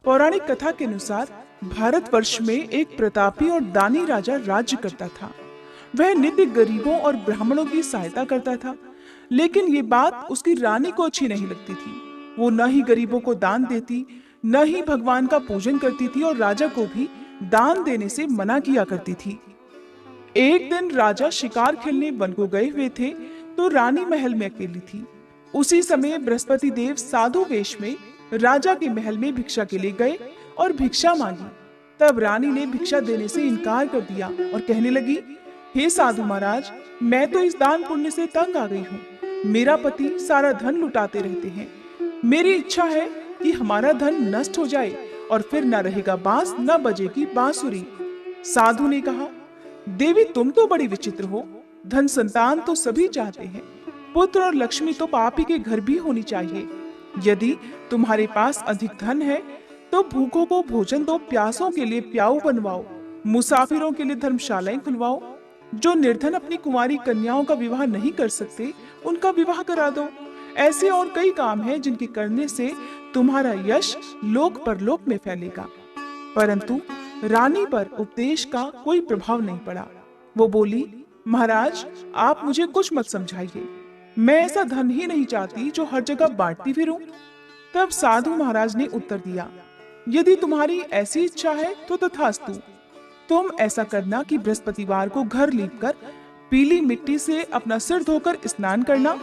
पौराणिक कथा के अनुसार भारतवर्ष में एक प्रतापी और दानी राजा राज्य करता था। वह नित्य गरीबों और ब्राह्मणों की सहायता करता था, लेकिन ये बात उसकी रानी को अच्छी नहीं लगती थी। वो न ही गरीबों को दान देती, न ही भगवान का पूजन करती थी और राजा को भी दान देने से मना किया करती थी। एक दिन राजा शिकार खेलने वन को गए हुए थे, तो रानी महल में अकेली थी। उसी समय बृहस्पति देव साधु वेश में राजा के महल में भिक्षा के लिए गए और भिक्षा मांगी। तब रानी ने भिक्षा देने से इनकार कर दिया और कहने लगी, हे साधु महाराज, मैं तो इस दान पुण्य से तंग आ गई हूँ। मेरा पति सारा धन लुटाते रहते हैं। मेरी इच्छा है कि हमारा धन नष्ट हो जाए और फिर न रहेगा बांस, न बजेगी बांसुरी। साधु ने कहा, देवी तुम तो बड़ी विचित्र हो। धन संतान तो सभी चाहते हैं, पुत्र और लक्ष्मी तो पापी के घर भी होनी चाहिए। यदि तुम्हारे पास अधिक धन है तो भूखों को भोजन दो, प्यासों के लिए प्याऊ बनवाओ, मुसाफिरों के लिए धर्मशालाएं खुलवाओ। जो निर्धन अपनी कुंवारी कन्याओं का विवाह नहीं कर सकते, उनका विवाह करा दो। ऐसे और कई काम हैं जिनके करने से तुम्हारा यश लोक परलोक में फैलेगा। परंतु रानी पर उपदेश का कोई प्रभाव नहीं पड़ा। वो बोली, महाराज आप मुझे कुछ मत समझाइए। मैं ऐसा धन ही नहीं चाहती जो हर जगह बांटती फिरूं। तब साधु महाराज ने उत्तर दिया, यदि तुम्हारी ऐसी इच्छा है तो तथास्तु। तुम ऐसा करना कि बृहस्पतिवार को घर लीपकर पीली मिट्टी से अपना सिर धोकर स्नान करना,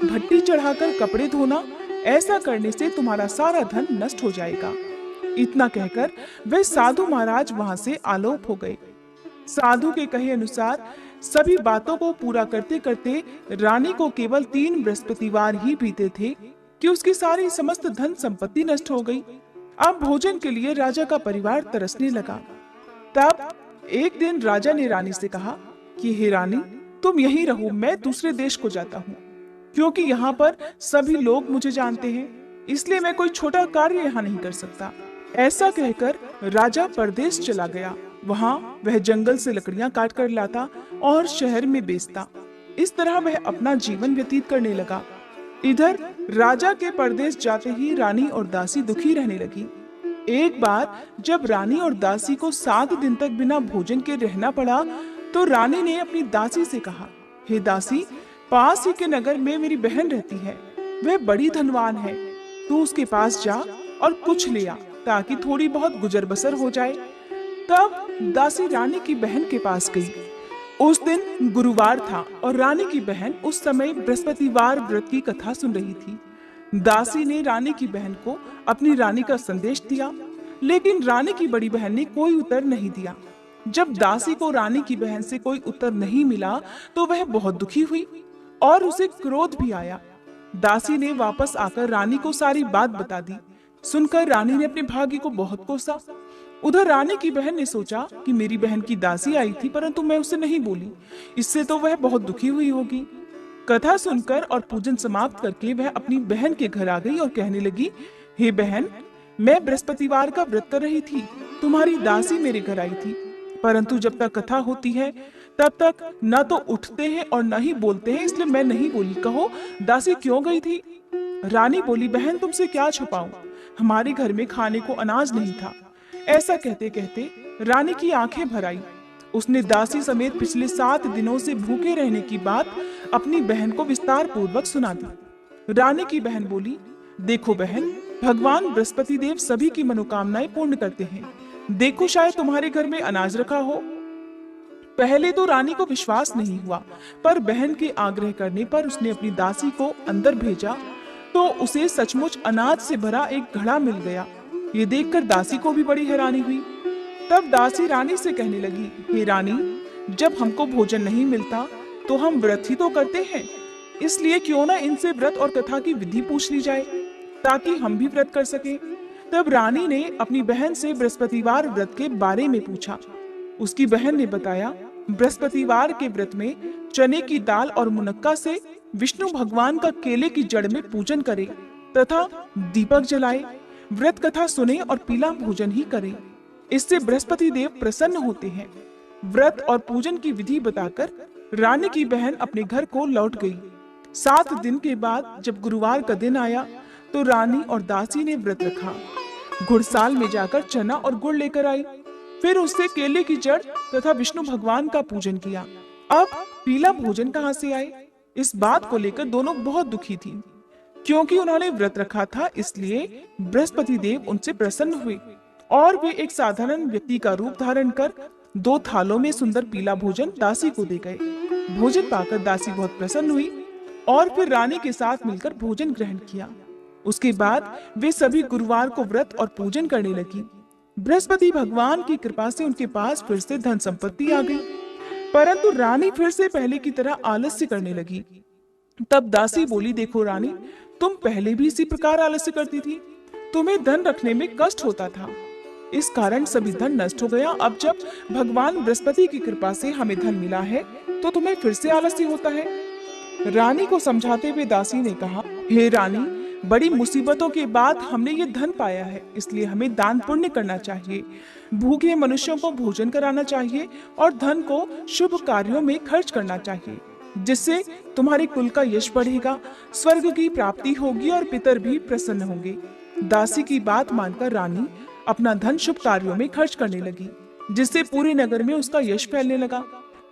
भट्टी चढ़ाकर कपड़े धोना। ऐसा करने से तुम्हारा सारा धन नष्ट हो जाएगा। इतना कहकर वे साधु महाराज वहां से आलोप हो गए। साधु के कहे अनुसार सभी बातों को पूरा करते करते रानी को केवल 3 बृहस्पतिवार ही बीते थे कि उसकी सारी समस्त धन संपत्ति नष्ट हो गई। अब भोजन के लिए राजा का परिवार तरसने लगा। तब एक दिन राजा ने रानी से कहा कि हे रानी, तुम यहीं रहो, मैं दूसरे देश को जाता हूँ, क्योंकि यहाँ पर सभी लोग मुझे जानते हैं, इसलिए मैं कोई छोटा कार्य यहाँ नहीं कर सकता। ऐसा कहकर राजा परदेश चला गया। वहाँ वह जंगल से लकड़ियां काट कर लाता और शहर में बेचता। इस तरह वह अपना जीवन व्यतीत करने लगा। इधर राजा के परदेश जाते ही रानी और दासी दुखी रहने लगी। एक बार जब रानी और दासी को 7 दिन तक बिना भोजन के रहना पड़ा, तो रानी ने अपनी दासी से कहा, हे दासी, पास ही के नगर में मेरी बहन रहती है, वह बड़ी धनवान है। तू उसके पास जा और कुछ ले आ, ताकि थोड़ी बहुत गुजर बसर हो जाए। तब दासी रानी की बहन के पास गई। उस दिन गुरुवार था और रानी की बहन उस समय बृहस्पतिवार व्रत की कथा सुन रही थी। दासी ने रानी की बहन को अपनी रानी का संदेश दिया, लेकिन रानी की बड़ी बहन ने कोई उत्तर नहीं दिया। जब दासी को रानी की बहन से कोई उत्तर नहीं मिला तो वह बहुत दुखी हुई और उसे क्रोध भी आया। दासी ने वापस आकर रानी को सारी बात बता दी। सुनकर रानी ने अपने भाग्य को बहुत कोसा। उधर रानी की बहन ने सोचा कि मेरी बहन की दासी आई थी, परंतु मैं उसे नहीं बोली, इससे तो वह बहुत दुखी हुई होगी। कथा सुनकर और पूजन समाप्त करके वह अपनी बहन के घर आ गई और कहने लगी, हे बहन, मैं बृहस्पतिवार का व्रत कर रही थी, तुम्हारी दासी मेरे घर आई थी, परंतु जब तक कथा होती है तब तक न तो उठते हैं और न ही बोलते हैं, इसलिए मैं नहीं बोली। कहो दासी क्यों गई थी? रानी बोली, बहन तुमसे क्या छुपाऊं, हमारे घर में खाने को अनाज नहीं था। ऐसा कहते कहते रानी की आंखें भर आई। उसने दासी समेत पिछले 7 दिनों से भूखे रहने की बात अपनी बहन को विस्तार पूर्वक सुना दी। रानी की बहन बोली, देखो बहन, भगवान बृहस्पति देव सभी की मनोकामनाएं पूर्ण करते हैं। देखो शायद तुम्हारे घर में अनाज रखा हो। पहले तो रानी को विश्वास नहीं हुआ, पर बहन के आग्रह करने पर उसने अपनी दासी को अंदर भेजा तो उसे सचमुच अनाज से भरा एक घड़ा मिल गया। ये देखकर दासी को भी बड़ी हैरानी हुई। तब दासी रानी से कहने लगी, हे रानी, जब हमको भोजन नहीं मिलता तो हम व्रत ही तो करते हैं, इसलिए क्यों ना इनसे व्रत और कथा की विधि पूछ ली जाए, ताकि हम भी व्रत कर सकें। तब रानी ने अपनी बहन से बृहस्पतिवार व्रत के बारे में पूछा। उसकी बहन ने बताया, बृहस्पतिवार के व्रत में चने की दाल और मुनक्का से विष्णु भगवान का केले की जड़ में पूजन करे तथा दीपक जलाए, व्रत कथा सुने और पीला भोजन ही करे। इससे बृहस्पति देव प्रसन्न होते हैं। व्रत और पूजन की विधि बताकर रानी की बहन अपने घर को लौट गई। 7 दिन के बाद जब गुरुवार का दिन आया तो रानी और दासी ने व्रत रखा। घुड़साल में जाकर चना और गुड़ लेकर आई। फिर उससे केले की जड़ तथा विष्णु भगवान का पूजन किया। अब पीला भोजन कहाँ से आए? इस बात को लेकर दोनों बहुत दुखी थी। क्योंकि उन्होंने व्रत रखा था, इसलिए बृहस्पति देव उनसे प्रसन्न हुए और वे एक साधारण व्यक्ति का रूप धारण कर 2 थालों में सुंदर पीला भोजन दासी को दे गए। भोजन पाकर दासी बहुत प्रसन्न हुई और फिर रानी के साथ मिलकर भोजन ग्रहण किया। उसके बाद वे सभी गुरुवार को व्रत और पूजन करने लगी। बृहस्पति भगवान की कृपा से उनके पास फिर से धन संपत्ति आ गई, परंतु रानी फिर से पहले की तरह आलस्य करने लगी। तब दासी बोली, देखो रानी, तुम पहले भी इसी प्रकार आलस्य करती थी। तुम्हें धन रखने में कष्ट होता था, इस कारण सभी धन नष्ट हो गया। अब जब भगवान बृहस्पति की कृपा से हमें धन मिला है, तो तुम्हें फिर से आलस्य होता है। रानी को समझाते हुए दासी ने कहा, हे रानी, बड़ी मुसीबतों के बाद हमने ये धन पाया है, इसलिए हमें दान पुण्य करना चाहिए, भूखे मनुष्यों को भोजन कराना चाहिए और धन को शुभ कार्यों में खर्च करना चाहिए, जिससे तुम्हारे कुल का यश बढ़ेगा, स्वर्ग की प्राप्ति होगी और पितर भी प्रसन्न होंगे। दासी की बात मानकर रानी अपना धन शुभ कार्यों में खर्च करने लगी, जिससे पूरे नगर में उसका यश फैलने लगा।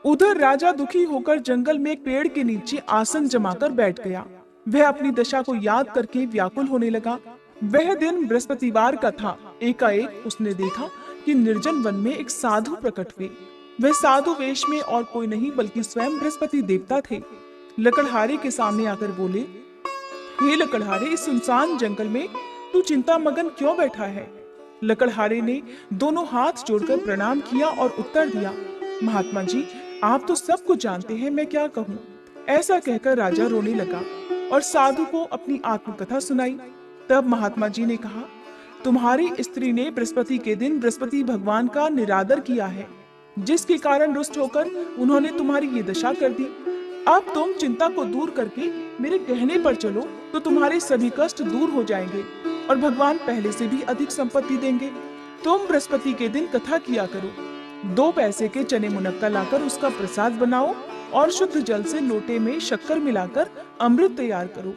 उधर राजा दुखी होकर जंगल में एक पेड़ के नीचे आसन जमाकर बैठ गया। वह अपनी दशा को याद करके व्याकुल होने लगा। वह दिन बृहस्पतिवार का था। एकाएक उसने देखा कि निर्जन वन में एक साधु प्रकट हुए। वह साधु वेश में और कोई नहीं बल्कि स्वयं बृहस्पति देवता थे। लकड़हारे के सामने आकर बोले, हे लकड़हारे, इस सुनसान जंगल में तू चिंता मगन क्यों बैठा है? लकड़हारे ने दोनों हाथ जोड़कर प्रणाम किया और उत्तर दिया, महात्मा जी, आप तो सब कुछ जानते हैं, मैं क्या कहूँ। ऐसा कहकर राजा रोने लगा और साधु को अपनी आत्मकथा सुनाई। तब महात्मा जी ने कहा, तुम्हारी स्त्री ने बृहस्पति के दिन बृहस्पति भगवान का निरादर किया है, जिसके कारण रुष्ट होकर उन्होंने तुम्हारी ये दशा कर दी। अब तुम चिंता को दूर करके मेरे कहने पर चलो तो तुम्हारे सभी कष्ट दूर हो जाएंगे और भगवान पहले से भी अधिक संपत्ति देंगे। तुम बृहस्पति के दिन कथा किया करो, 2 पैसे के चने मुनक्का लाकर उसका प्रसाद बनाओ और शुद्ध जल से लोटे में शक्कर मिलाकर अमृत तैयार करो।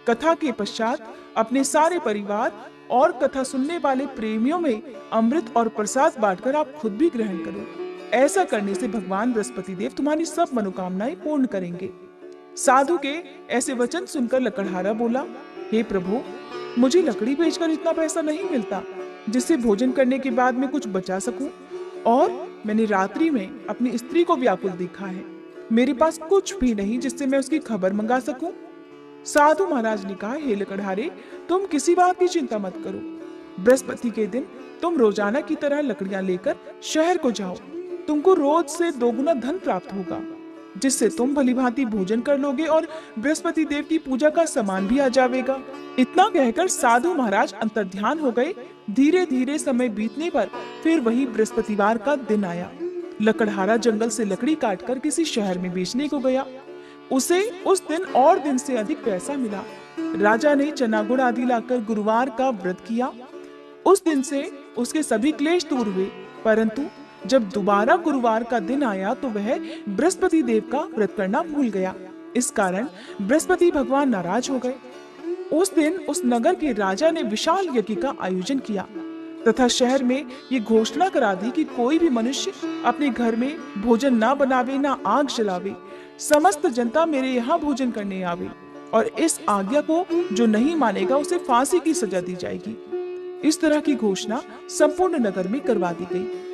कथा के पश्चात अपने सारे परिवार और कथा सुनने वाले प्रेमियों में अमृत और प्रसाद बांटकर आप खुद भी ग्रहण करो। ऐसा करने से भगवान बृहस्पति देव तुम्हारी सब मनोकामनाएं पूर्ण करेंगे। साधु के ऐसे वचन सुनकर लकड़हारा बोला, हे प्रभु, मुझे लकड़ी बेचकर इतना पैसा नहीं मिलता जिससे भोजन करने के बाद मैं कुछ बचा सकूं, और मैंने रात्रि में अपनी स्त्री को व्याकुल देखा है। मेरे पास कुछ भी नहीं जिससे मैं उसकी खबर मंगा सकूं। साधु महाराज ने कहा, हे लकड़हारे, तुम किसी बात की चिंता मत करो। बृहस्पति के दिन तुम रोजाना की तरह लकड़ियां लेकर शहर को जाओ। तुमको रोज से 2 गुना धन प्राप्त होगा, जिससे तुम भलीभांति भोजन कर लोगे और बृहस्पति देव की पूजा का सामान भी आ जाएगा। इतना कहकर साधु महाराज अंतर्ध्यान हो गए। धीरे धीरे समय बीतने पर फिर वही बृहस्पतिवार का दिन आया। लकड़हारा जंगल से लकड़ी काटकर किसी शहर में बेचने को गया। उसे उस दिन और दिन से अधिक पैसा मिला। राजा ने चना गुड़ आदि लाकर गुरुवार का व्रत किया। उस दिन से उसके सभी क्लेश दूर हुए, परंतु जब दोबारा गुरुवार का दिन आया तो वह बृहस्पति देव का व्रत करना भूल गया। इस कारण बृहस्पति भगवान नाराज हो गए। उस दिन उस नगर के राजा ने विशाल यज्ञ का आयोजन किया तथा शहर में ये घोषणा करा दी कि कोई भी मनुष्य अपने घर में भोजन ना बनावे, ना आग जलावे। समस्त जनता मेरे यहाँ भोजन करने आवे और इस आज्ञा को जो नहीं मानेगा उसे फांसी की सजा दी जाएगी। इस तरह की घोषणा संपूर्ण नगर में करवा दी गई।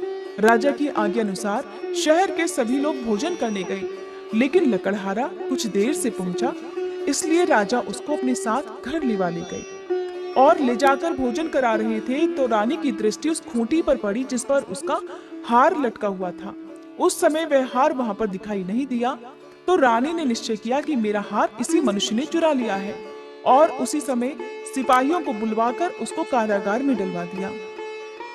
राजा की आज्ञा अनुसार शहर के सभी लोग भोजन करने गए, लेकिन लकड़हारा कुछ देर से पहुंचा, इसलिए राजा उसको अपने साथ घर लिवा ले गए और ले जाकर भोजन करा रहे थे तो रानी की दृष्टि उस खूंटी पर पड़ी जिस पर उसका हार लटका हुआ था। उस समय वह हार वहां पर दिखाई नहीं दिया, तो रानी ने निश्चय किया कि मेरा हार इसी मनुष्य ने चुरा लिया है, और उसी समय सिपाहियों को बुलवाकर उसको कारागार में डलवा दिया।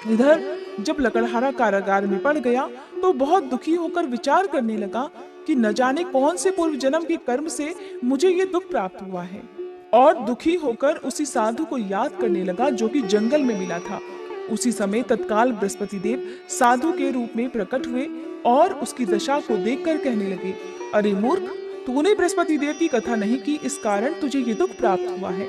इधर जब लकड़हारा कारागार में पड़ गया तो बहुत दुखी होकर विचार करने लगा कि न जाने कौन से पूर्व जन्म के कर्म से मुझे ये दुख प्राप्त हुआ है, और दुखी होकर उसी साधु को याद करने लगा जो कि जंगल में मिला था। उसी समय तत्काल बृहस्पति देव साधु के रूप में प्रकट हुए और उसकी दशा को देखकर कहने लगे, अरे मूर्ख, तूने बृहस्पति देव की कथा नहीं की, इस कारण तुझे ये दुख प्राप्त हुआ है।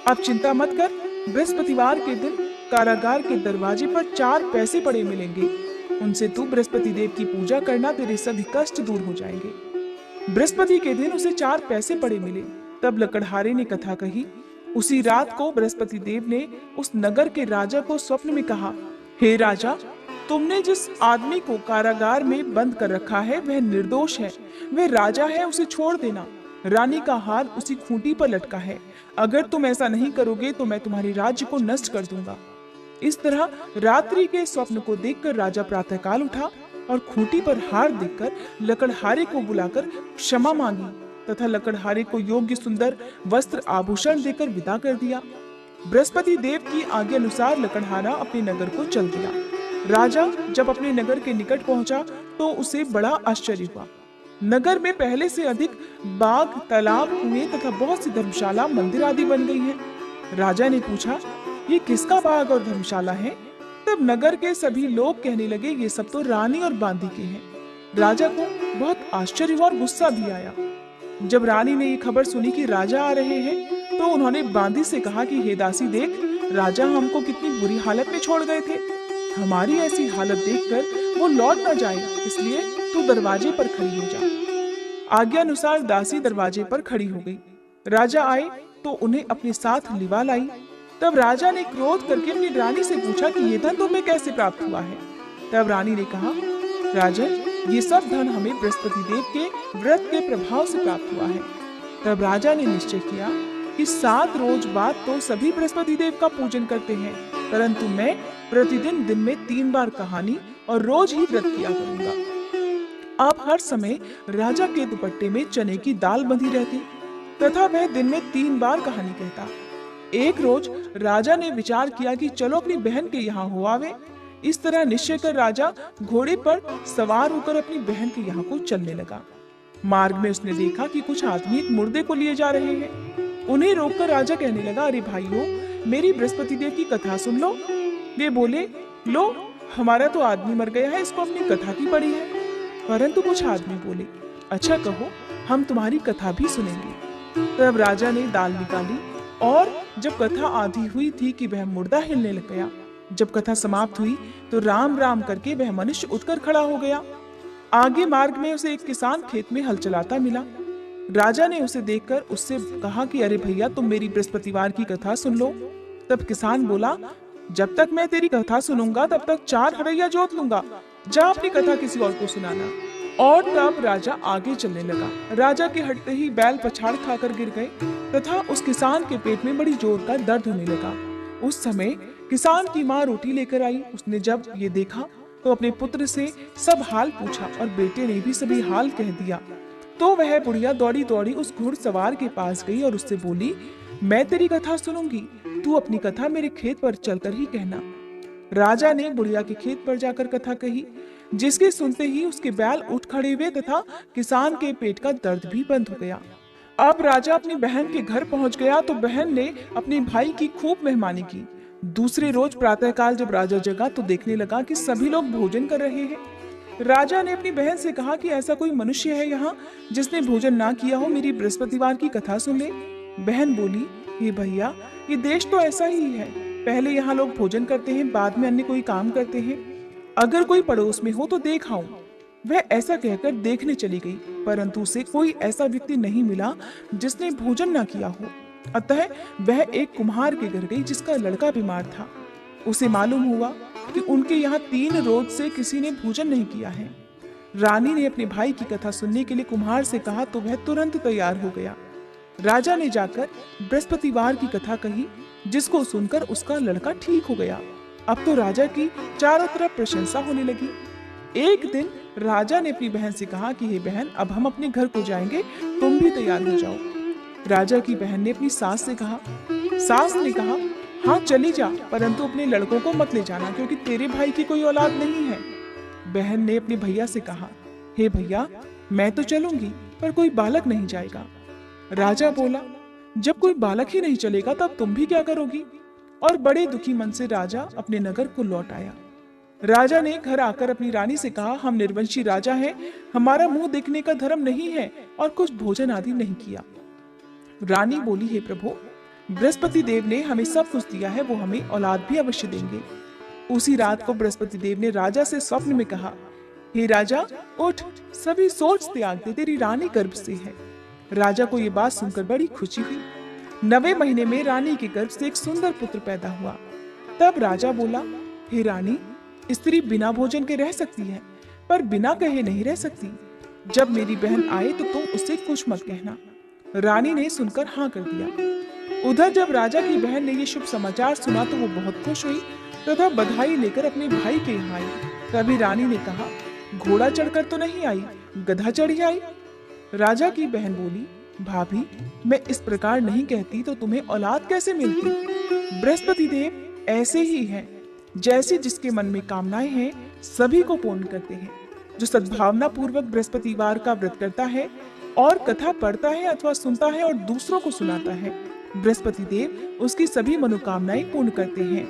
अब चिंता मत कर, बृहस्पतिवार के दिन कारागार के दरवाजे पर 4 पैसे पड़े मिलेंगे। उनसे तू बृहस्पति देव की पूजा करना, तेरे सभी कष्ट दूर हो जाएंगे। बृहस्पति के दिन उसे 4 पैसे पड़े मिले। तब लकड़हारे ने कथा कही। उसी रात को बृहस्पति देव ने उस नगर के राजा को स्वप्न में कहा, हे राजा, तुमने जिस आदमी को कारागार में बंद कर रखा है वह निर्दोष है, वह राजा है, उसे छोड़ देना। रानी का हार उसी खूंटी पर लटका है। अगर तुम ऐसा नहीं करोगे तो मैं तुम्हारे राज्य को नष्ट कर दूंगा। इस तरह रात्रि के स्वप्न को देखकर राजा प्रातःकाल उठा और खूंटी पर हार देखकर लकड़हारे को बुलाकर क्षमा मांगी तथा लकड़हारे को योग्य सुंदर वस्त्र आभूषण देकर विदा कर दिया। बृहस्पति देव की आज्ञा अनुसार लकड़हारा अपने नगर को चल दिया। राजा जब अपने नगर के निकट पहुंचा तो उसे बड़ा आश्चर्य हुआ। नगर में पहले से अधिक बाग, तालाब, कुएं तथा बहुत सी धर्मशाला, मंदिर आदि बन गई हैं। राजा ने पूछा, ये किसका बाग और धर्मशाला है? तब नगर के सभी लोग कहने लगे, ये सब तो रानी और बांदी के हैं। राजा को बहुत आश्चर्य हुआ और गुस्सा भी आया। जब रानी ने ये खबर सुनी कि राजा आ रहे हैं तो उन्होंने बांदी से कहा कि हे दासी, देख, राजा हमको कितनी बुरी हालत में छोड़ गए थे। हमारी ऐसी हालत देखकर वो लौट न जाए, इसलिए तू दरवाजे पर खड़ी हो जा। आज्ञा अनुसार दासी दरवाजे पर खड़ी हो गई। राजा आए तो उन्हें अपने साथ लिवा लाई। तब राजा ने क्रोध करके अपनी रानी से पूछा कि ये धन तुम्हें कैसे प्राप्त हुआ है? तब रानी ने कहा, राजन, ये सब धन हमें बृहस्पति देव के व्रत के प्रभाव से प्राप्त हुआ है। तब राजा ने निश्चय किया कि 7 रोज बाद तो सभी बृहस्पति देव का पूजन करते हैं, परंतु मैं प्रतिदिन दिन में 3 बार कहानी और रोज ही व्रत किया करूंगा। अब हर समय राजा के दुपट्टे में चने की दाल बंधी रहती तथा वह दिन में 3 बार कहानी कहता। एक रोज राजा ने विचार किया कि चलो अपनी बहन के यहाँ हो आवे। इस तरह निश्चय कर राजा घोड़े पर सवार होकर अपनी बहन के यहाँ को चलने लगा। मार्ग में उसने देखा कि कुछ आदमी एक मुर्दे को लिए जा रहे हैं। उन्हें रोककर राजा कहने लगा, अरे भाइयों, मेरी बृहस्पति देव की कथा सुन लो। वे बोले, लो, हमारा तो आदमी मर गया है, इसको अपनी कथा की पड़ी है। परंतु कुछ आदमी बोले, अच्छा कहो, हम तुम्हारी कथा भी सुनेंगे। तब राजा ने दाल निकाली और जब कथा आधी हुई थी कि वह मुर्दा हिलने लग गया। जब कथा समाप्त हुई तो राम राम करके वह मनुष्य उठकर खड़ा हो गया। आगे मार्ग में उसे एक किसान खेत में हल चलाता मिला। राजा ने उसे देखकर उससे कहा कि अरे भैया, तुम मेरी बृहस्पतिवार की कथा सुन लो। तब किसान बोला, जब तक मैं तेरी कथा सुनूंगा तब तक 4 हरैया जोत लूंगा, जा अपनी कथा किसी और को सुनाना। और तब राजा आगे चलने लगा। राजा के हटते ही बैल पछाड़ खाकर गिर गए तथा उस किसान के पेट में बड़ी जोर का दर्द होने लगा। उस समय किसान की माँ रोटी लेकर आई। उसने जब ये देखा तो अपने पुत्र से सब हाल पूछा और बेटे ने भी सभी हाल कह दिया। तो वह बुढ़िया दौड़ी दौड़ी उस घुड़सवार के पास गई और उससे बोली, मैं तेरी कथा सुनूंगी, तू अपनी कथा मेरे खेत पर चलकर ही कहना। राजा ने बुढ़िया के खेत पर जाकर कथा कही, जिसके सुनते ही उसके बैल उठ खड़े हुए तथा किसान के पेट का दर्द भी बंद हो गया। अब राजा अपनी बहन के घर पहुंच गया तो बहन ने अपने भाई की खूब मेहमानी की। दूसरे रोज प्रातःकाल जब राजा जगा तो देखने लगा कि सभी लोग भोजन कर रहे हैं। राजा ने अपनी बहन से कहा कि ऐसा कोई मनुष्य है यहाँ जिसने भोजन ना किया हो, मेरी बृहस्पतिवार की कथा सुन ले। बहन बोली, हे भैया, ये देश तो ऐसा ही है, पहले यहाँ लोग भोजन करते हैं, बाद में अन्य कोई काम करते हैं। अगर कोई पड़ोस में हो तो देख आऊं। वह ऐसा कहकर देखने चली गई, परंतु उसे कोई ऐसा व्यक्ति नहीं मिला जिसने भोजन न किया हो। अतः वह एक कुम्हार के घर गई जिसका लड़का बीमार था। उसे मालूम हुआ कि उनके यहाँ 3 रोज से किसी ने भोजन नहीं किया है। रानी ने अपने भाई की कथा सुनने के लिए कुम्हार से कहा तो वह तुरंत तैयार हो गया। राजा ने जाकर बृहस्पतिवार की कथा कही, जिसको सुनकर उसका लड़का ठीक हो गया। अब तो राजा की चारों तरफ प्रशंसा होने लगी। एक दिन राजा ने अपनी बहन से कहा कि हे बहन, अब हम अपने घर को जाएंगे, तुम भी तैयार हो जाओ। राजा की बहन ने अपनी सास से कहा। सास ने कहा, हाँ चली जा, परंतु अपने लड़कों को मत ले जाना, क्योंकि तेरे भाई की कोई औलाद नहीं है। बहन ने अपने भैया से कहा, हे भैया, मैं तो चलूंगी, पर कोई बालक नहीं जाएगा। राजा बोला, जब कोई बालक ही नहीं चलेगा तब तुम भी क्या करोगी? और बड़े दुखी मन से राजा अपने नगर को लौट आया। राजा ने घर आकर अपनी रानी से कहा, हम निर्वंशी राजा हैं, हमारा मुंह देखने का धर्म नहीं है और कुछ भोजन आदि नहीं किया। रानी बोली, हे प्रभु, बृहस्पति देव ने हमें सब कुछ दिया है, वो हमें औलाद भी अवश्य देंगे। उसी रात को बृहस्पति देव ने राजा से स्वप्न में कहा, हे राजा उठ, सभी सोच त्याग दे, तेरी रानी गर्भ से है। राजा को ये बात सुनकर बड़ी खुशी हुई। 9वें महीने में रानी के गर्भ से एक सुंदर पुत्र पैदा हुआ। तब राजा बोला, हे रानी, स्त्री बिना भोजन के रह सकती है, पर बिना कहे नहीं रह सकती। जब मेरी बहन आए तो तुम उससे कुछ मत कहना। रानी ने सुनकर हाँ कर दिया। उधर जब राजा की बहन ने ये शुभ समाचार सुना तो वो बहुत खुश हुई तथा बधाई लेकर अपने भाई के यहाँ आई। तभी रानी ने कहा, घोड़ा चढ़कर तो नहीं आई, गधा चढ़ी आई। राजा की बहन बोली, भाभी, मैं इस प्रकार नहीं कहती तो तुम्हें औलाद कैसे मिलती? बृहस्पति देव ऐसे ही हैं, जैसे जिसके मन में कामनाएं हैं सभी को पूर्ण करते हैं। जो सद्भावना पूर्वक बृहस्पतिवार का व्रत करता है और कथा पढ़ता है अथवा सुनता है और दूसरों को सुनाता है, बृहस्पति देव उसकी सभी मनोकामनाएं पूर्ण करते हैं।